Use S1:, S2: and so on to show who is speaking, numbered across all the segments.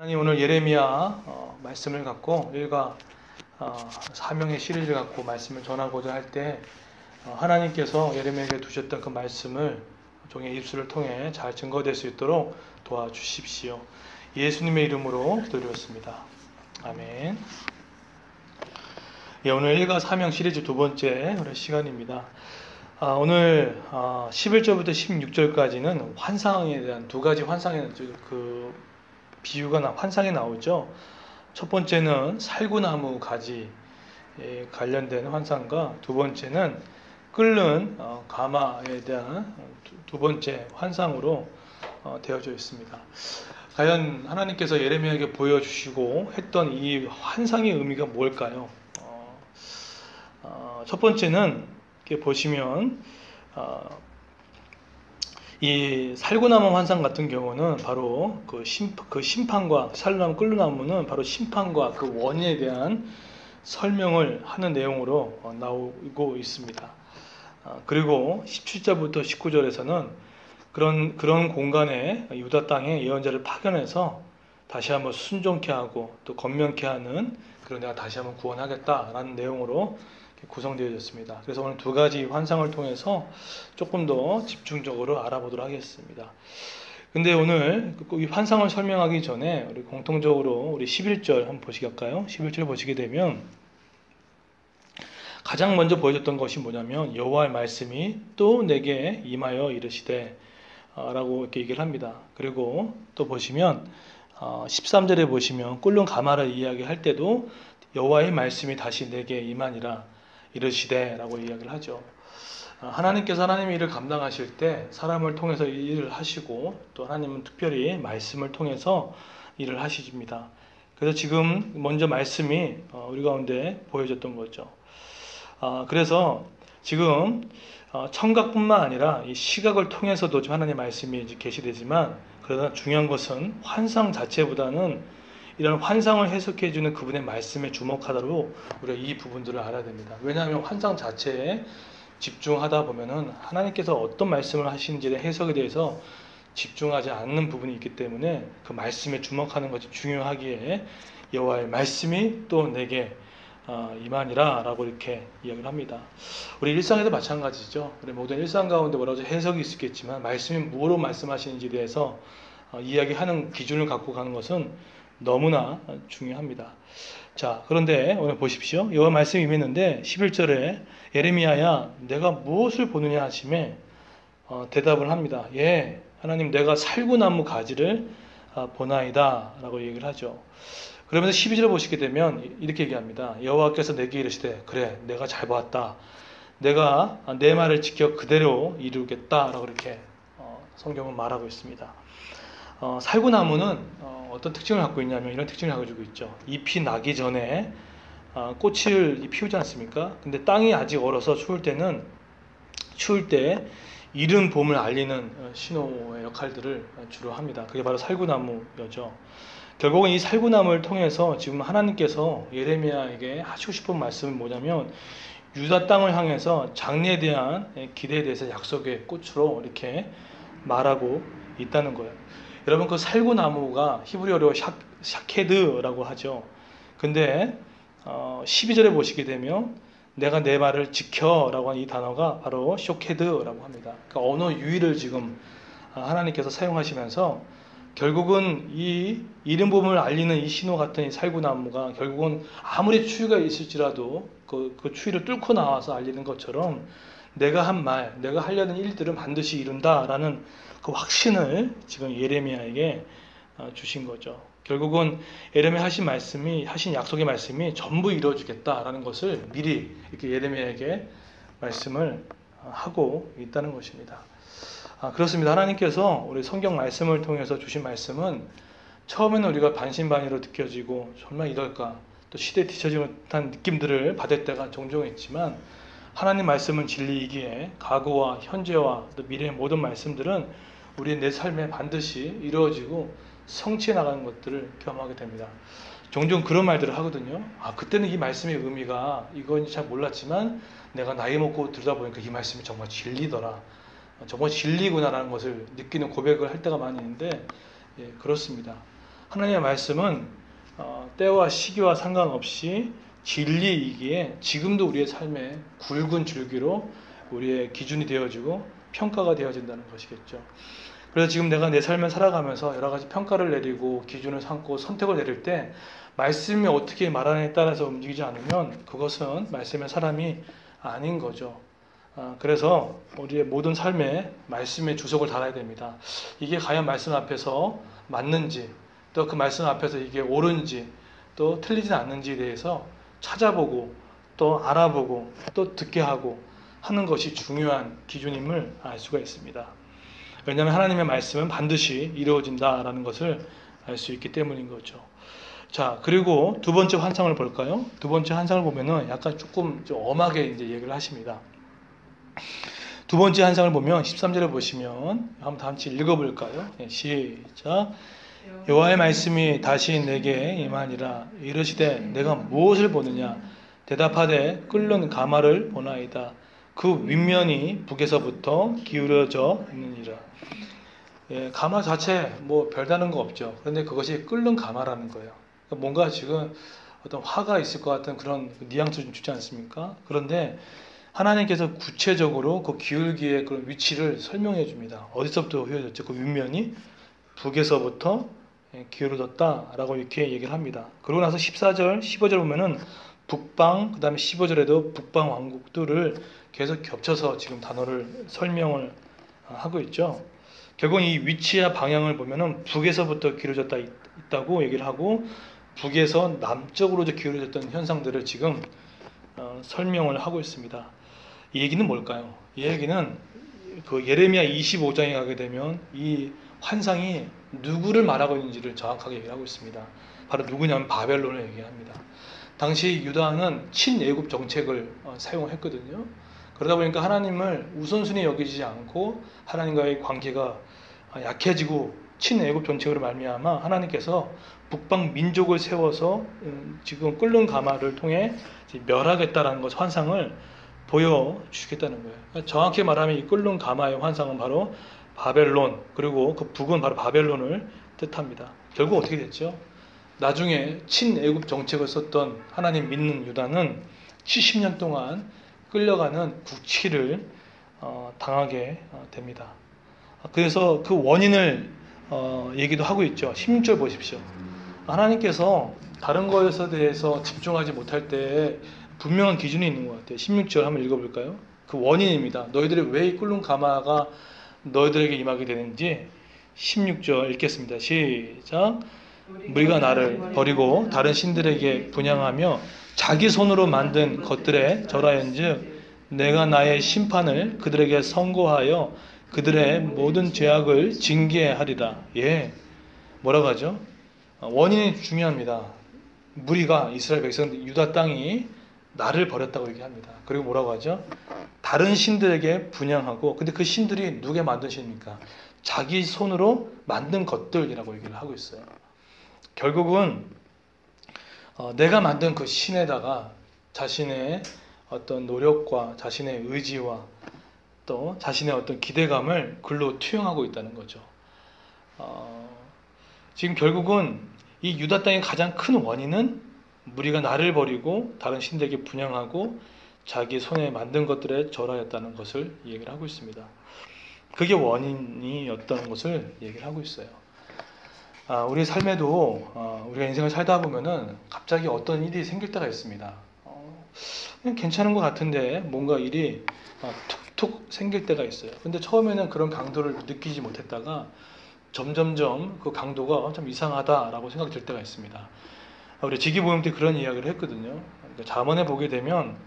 S1: 하나님 오늘 예레미야 말씀을 갖고 일과 사명의 시리즈를 갖고 말씀을 전하고자 할 때 하나님께서 예레미야에게 두셨던 그 말씀을 종의 입술을 통해 잘 증거될 수 있도록 도와주십시오. 예수님의 이름으로 기도드렸습니다. 아멘. 오늘 일과 사명 시리즈 두 번째 시간입니다. 오늘 11절부터 16절까지는 환상에 대한 두 가지 환상의 환상이 나오죠. 첫 번째는 살구나무 가지에 관련된 환상과 두 번째는 끓는 가마에 대한 두 번째 환상으로 되어져 있습니다. 과연 하나님께서 예레미야에게 보여주시고 했던 이 환상의 의미가 뭘까요? 첫 번째는 이렇게 보시면 이 살구나무 환상 같은 경우는 바로 그 심판과, 살구나무 꿀나무는 바로 심판과 그 원인에 대한 설명을 하는 내용으로 나오고 있습니다. 그리고 17절부터 19절에서는 그런 공간에 유다 땅에 예언자를 파견해서 다시 한번 순종케 하고 또 건면케 하는, 그런 내가 다시 한번 구원하겠다라는 내용으로 구성되어졌습니다. 그래서 오늘 두 가지 환상을 통해서 조금 더 집중적으로 알아보도록 하겠습니다. 근데 오늘 이 환상을 설명하기 전에 우리 공통적으로 우리 11절 한번 보시겠까요? 11절 보시게 되면 가장 먼저 보여줬던 것이 뭐냐면 여호와의 말씀이 또 내게 임하여 이르시되 라고 이렇게 얘기를 합니다. 그리고 또 보시면 13절에 보시면 꿀른 가마를 이야기할 때도 여호와의 말씀이 다시 내게 임하니라 이르시되 라고 이야기를 하죠. 하나님께서 하나님의 일을 감당하실 때 사람을 통해서 일을 하시고 또 하나님은 특별히 말씀을 통해서 일을 하십니다. 그래서 지금 먼저 말씀이 우리 가운데 보여졌던 거죠. 그래서 지금 청각뿐만 아니라 이 시각을 통해서도 지금 하나님의 말씀이 계시되지만, 그러나 중요한 것은 환상 자체보다는 이런 환상을 해석해주는 그분의 말씀에 주목하도록 우리가 이 부분들을 알아야 됩니다. 왜냐하면 환상 자체에 집중하다 보면은 하나님께서 어떤 말씀을 하시는지의 해석에 대해서 집중하지 않는 부분이 있기 때문에 그 말씀에 주목하는 것이 중요하기에 여호와의 말씀이 또 내게 임하니라 라고 이렇게 이야기를 합니다. 우리 일상에도 마찬가지죠. 우리 모든 일상 가운데 뭐라고 해석이 있겠지만 말씀이 무엇으로 말씀하시는지에 대해서 이야기하는 기준을 갖고 가는 것은 너무나 중요합니다. 자, 그런데 오늘 보십시오. 여호와 말씀이 임했는데 11절에 예레미야야 내가 무엇을 보느냐 하심에 대답을 합니다. 예, 하나님 내가 살구나무 가지를 보나이다 라고 얘기를 하죠. 그러면서 12절을 보시게 되면 이렇게 얘기합니다. 여호와께서 내게 이르시되 그래 내가 잘 보았다. 내가 내 말을 지켜 그대로 이루겠다 라고 이렇게 성경은 말하고 있습니다. 살구나무는 어떤 특징을 갖고 있냐면 이런 특징을 가지고 있죠. 잎이 나기 전에 꽃을 피우지 않습니까? 근데 땅이 아직 얼어서 추울 때 이른 봄을 알리는 신호의 역할들을 주로 합니다. 그게 바로 살구나무죠. 결국은 이 살구나무를 통해서 지금 하나님께서 예레미야에게 하시고 싶은 말씀은 뭐냐면 유다 땅을 향해서 장래에 대한 기대에 대해서 약속의 꽃으로 이렇게 말하고 있다는 거예요. 여러분 그 살구나무가 히브리어로 샤케드라고 하죠. 근데 12절에 보시게 되면 내가 내 말을 지켜라고 하는 이 단어가 바로 쇼케드라고 합니다. 그러니까 언어 유희를 지금 하나님께서 사용하시면서 결국은 이 이른 봄을 알리는 이 신호 같은 이 살구나무가 결국은 아무리 추위가 있을지라도 그 추위를 뚫고 나와서 알리는 것처럼 내가 한 말, 내가 하려는 일들은 반드시 이룬다라는 그 확신을 지금 예레미야에게 주신 거죠. 결국은 예레미야 하신 약속의 말씀이 전부 이루어지겠다라는 것을 미리 이렇게 예레미야에게 말씀을 하고 있다는 것입니다. 그렇습니다. 하나님께서 우리 성경 말씀을 통해서 주신 말씀은 처음에는 우리가 반신반의로 느껴지고 정말 이럴까 또 시대에 뒤처지 못한 느낌들을 받을 때가 종종 있지만 하나님 말씀은 진리이기에 과거와 현재와 또 미래의 모든 말씀들은 우리의 내 삶에 반드시 이루어지고 성취해 나가는 것들을 경험하게 됩니다. 종종 그런 말들을 하거든요. 그때는 이 말씀의 의미가 이건 잘 몰랐지만 내가 나이 먹고 들다 보니까 이 말씀이 정말 진리더라. 정말 진리구나라는 것을 느끼는 고백을 할 때가 많이 있는데 그렇습니다. 하나님의 말씀은 때와 시기와 상관없이 진리이기에 지금도 우리의 삶에 굵은 줄기로 우리의 기준이 되어지고 평가가 되어진다는 것이겠죠. 그래서 지금 내가 내 삶을 살아가면서 여러 가지 평가를 내리고 기준을 삼고 선택을 내릴 때 말씀이 어떻게 말하느냐에 따라서 움직이지 않으면 그것은 말씀의 사람이 아닌 거죠. 그래서 우리의 모든 삶에 말씀의 주석을 달아야 됩니다. 이게 과연 말씀 앞에서 맞는지, 또 그 말씀 앞에서 이게 옳은지, 또 틀리지 않는지에 대해서 찾아보고, 또 알아보고, 또 듣게 하고 하는 것이 중요한 기준임을 알 수가 있습니다. 왜냐하면 하나님의 말씀은 반드시 이루어진다라는 것을 알 수 있기 때문인 거죠. 자, 그리고 두 번째 환상을 볼까요? 두 번째 환상을 보면은 약간 조금 좀 엄하게 이제 얘기를 하십니다. 두 번째 환상을 보면 13절에 보시면 한번 다 같이 읽어볼까요? 네, 시작. 여호와의 말씀이 다시 내게 임하니라. 이르시되 내가 무엇을 보느냐? 대답하되 끓는 가마를 보나이다. 그 윗면이 북에서부터 기울어져 있느니라. 예, 가마 자체 뭐 별다른 거 없죠. 그런데 그것이 끓는 가마라는 거예요. 그러니까 뭔가 지금 어떤 화가 있을 것 같은 그런 뉘앙스를 좀 주지 않습니까? 그런데 하나님께서 구체적으로 그 기울기의 그런 위치를 설명해 줍니다. 어디서부터 휘어졌죠? 그 윗면이 북에서부터 기울어졌다라고 이렇게 얘기를 합니다. 그러고 나서 14절, 15절 보면은 북방, 그 다음에 15절에도 북방 왕국들을 계속 겹쳐서 지금 단어를 설명을 하고 있죠. 결국 이 위치와 방향을 보면은 북에서부터 기울어졌다 있다고 얘기를 하고 북에서 남쪽으로 기울어졌던 현상들을 지금 설명을 하고 있습니다. 이 얘기는 뭘까요? 이 얘기는 그 예레미야 25장에 가게 되면 이 환상이 누구를 말하고 있는지를 정확하게 얘기하고 있습니다. 바로 누구냐면 바벨론을 얘기합니다. 당시 유다는 친애굽 정책을 사용했거든요. 그러다 보니까 하나님을 우선순위 여기지 않고 하나님과의 관계가 약해지고 친애굽 정책으로 말미암아 하나님께서 북방 민족을 세워서 지금 끓는 가마를 통해 멸하겠다라는 것 환상을 보여주겠다는 거예요. 그러니까 정확히 말하면 이 끓는 가마의 환상은 바로 바벨론, 그리고 그 북은 바로 바벨론을 뜻합니다. 결국 어떻게 됐죠? 나중에 친애굽 정책을 썼던 하나님 믿는 유다는 70년 동안 끌려가는 국치를 당하게 됩니다. 그래서 그 원인을 얘기도 하고 있죠. 16절 보십시오. 하나님께서 다른 것에 대해서 집중하지 못할 때 분명한 기준이 있는 것 같아요. 16절 한번 읽어볼까요? 그 원인입니다. 너희들이 왜 이 끓는 가마가 너희들에게 임하게 되는지 16절 읽겠습니다. 시작. 무리가 나를 버리고 다른 신들에게 분향하며 자기 손으로 만든 것들에 절하연즉 내가 나의 심판을 그들에게 선고하여 그들의 모든 죄악을 징계하리라. 예, 뭐라고 하죠? 원인이 중요합니다. 무리가 이스라엘 백성 유다 땅이 나를 버렸다고 얘기합니다. 그리고 뭐라고 하죠? 다른 신들에게 분향하고, 근데 그 신들이 누가 만든 신입니까? 자기 손으로 만든 것들이라고 얘기를 하고 있어요. 결국은 내가 만든 그 신에다가 자신의 어떤 노력과 자신의 의지와 또 자신의 어떤 기대감을 글로 투영하고 있다는 거죠. 지금 결국은 이 유다 땅의 가장 큰 원인은 무리가 나를 버리고 다른 신들에게 분향하고 자기 손에 만든 것들에 절하였다는 것을 얘기를 하고 있습니다. 그게 원인이었던 것을 얘기를 하고 있어요. 우리 삶에도 우리가 인생을 살다 보면은 갑자기 어떤 일이 생길 때가 있습니다. 그냥 괜찮은 것 같은데 뭔가 일이 툭툭 생길 때가 있어요. 근데 처음에는 그런 강도를 느끼지 못했다가 점점점 그 강도가 좀 이상하다라고 생각이 들 때가 있습니다. 우리 지기보험 때 그런 이야기를 했거든요. 그러니까 잠언에 보게 되면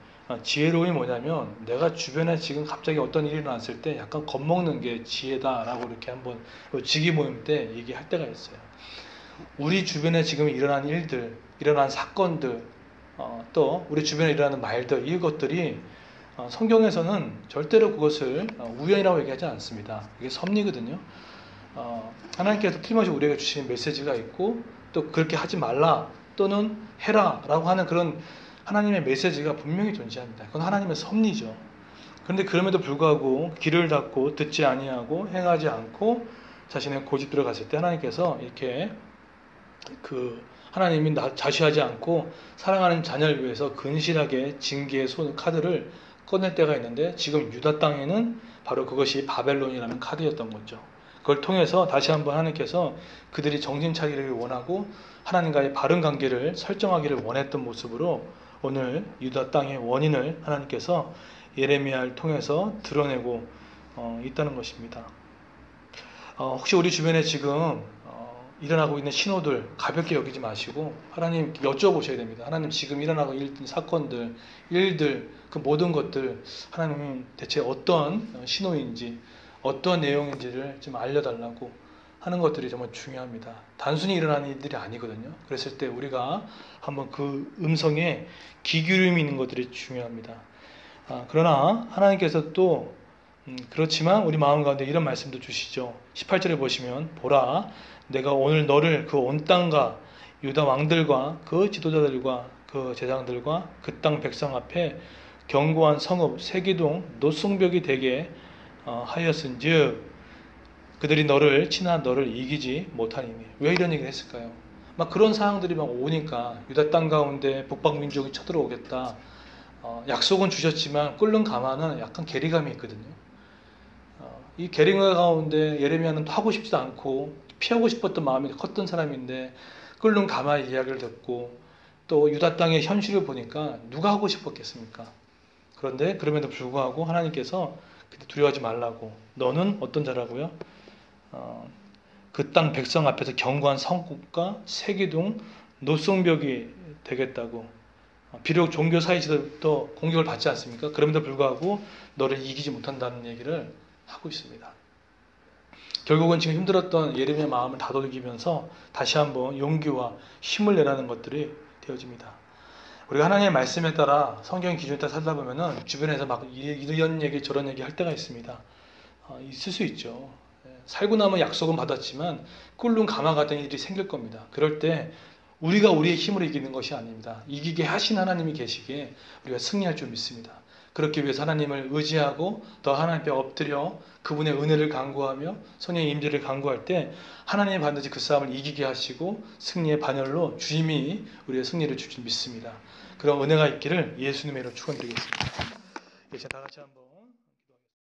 S1: 지혜로움이 뭐냐면 내가 주변에 지금 갑자기 어떤 일이 일어났을 때 약간 겁먹는 게 지혜다라고 이렇게 한번 지기보험 때 얘기할 때가 있어요. 우리 주변에 지금 일어난 일들, 일어난 사건들, 또 우리 주변에 일어나는 말들, 이것들이 성경에서는 절대로 그것을 우연이라고 얘기하지 않습니다. 이게 섭리거든요. 하나님께서 틀림없이 우리에게 주시는 메시지가 있고 또 그렇게 하지 말라 또는 해라 라고 하는 그런 하나님의 메시지가 분명히 존재합니다. 그건 하나님의 섭리죠. 그런데 그럼에도 불구하고 귀를 닫고 듣지 아니하고 행하지 않고 자신의 고집대로 갔을 때 하나님께서 이렇게 그 하나님이 자시하지 않고 사랑하는 자녀를 위해서 근실하게 징계의 카드를 꺼낼 때가 있는데, 지금 유다 땅에는 바로 그것이 바벨론이라는 카드였던 거죠. 그걸 통해서 다시 한번 하나님께서 그들이 정신 차리기를 원하고 하나님과의 바른 관계를 설정하기를 원했던 모습으로 오늘 유다 땅의 원인을 하나님께서 예레미야를 통해서 드러내고 있다는 것입니다. 혹시 우리 주변에 지금 일어나고 있는 신호들 가볍게 여기지 마시고 하나님 여쭤보셔야 됩니다. 하나님, 지금 일어나고 있는 사건들, 일들, 그 모든 것들 하나님이 대체 어떤 신호인지, 어떤 내용인지를 좀 알려달라고 하는 것들이 정말 중요합니다. 단순히 일어나는 일들이 아니거든요. 그랬을 때 우리가 한번 그 음성에 귀 기울임이 있는 것들이 중요합니다. 그러나 하나님께서 또 그렇지만 우리 마음 가운데 이런 말씀도 주시죠. 18절에 보시면, 보라, 내가 오늘 너를 그 온 땅과 유다 왕들과 그 지도자들과 그 제장들과 그 땅 백성 앞에 견고한 성읍 세기동 노송벽이 되게 하였은즉 그들이 너를 치나 너를 이기지 못하니니. 왜 이런 얘기를 했을까요? 막 그런 상황들이 막 오니까 유다 땅 가운데 북방 민족이 쳐들어오겠다. 약속은 주셨지만 끓는 가마는 약간 괴리감이 있거든요. 이 괴리감 가운데 예레미야는 또 하고 싶지도 않고 피하고 싶었던 마음이 컸던 사람인데 끓는 가마의 이야기를 듣고 또 유다 땅의 현실을 보니까 누가 하고 싶었겠습니까? 그런데 그럼에도 불구하고 하나님께서 두려워하지 말라고, 너는 어떤 자라고요? 그 땅 백성 앞에서 견고한 성읍과 세기둥 노송벽이 되겠다고. 비록 종교 사이에서도 공격을 받지 않습니까? 그럼에도 불구하고 너를 이기지 못한다는 얘기를 하고 있습니다. 결국은 지금 힘들었던 예레미야 마음을 다독이면서 다시 한번 용기와 힘을 내라는 것들이 되어집니다. 우리가 하나님의 말씀에 따라 성경 기준에 따라 살다 보면은 주변에서 막 이런 얘기 저런 얘기 할 때가 있습니다. 있을 수 있죠. 살고 나면 약속은 받았지만 꿀룬 가마 같은 일이 생길 겁니다. 그럴 때 우리가 우리의 힘으로 이기는 것이 아닙니다. 이기게 하신 하나님이 계시기에 우리가 승리할 줄 믿습니다. 그렇기 위해서 하나님을 의지하고 더 하나님 앞에 엎드려 그분의 은혜를 간구하며 성령의 임재를 간구할 때 하나님이 반드시 그 싸움을 이기게 하시고 승리의 반열로 주님이 우리의 승리를 줄 줄 믿습니다. 그런 은혜가 있기를 예수님의 이름으로 축원드리겠습니다. 이제 다 같이 한번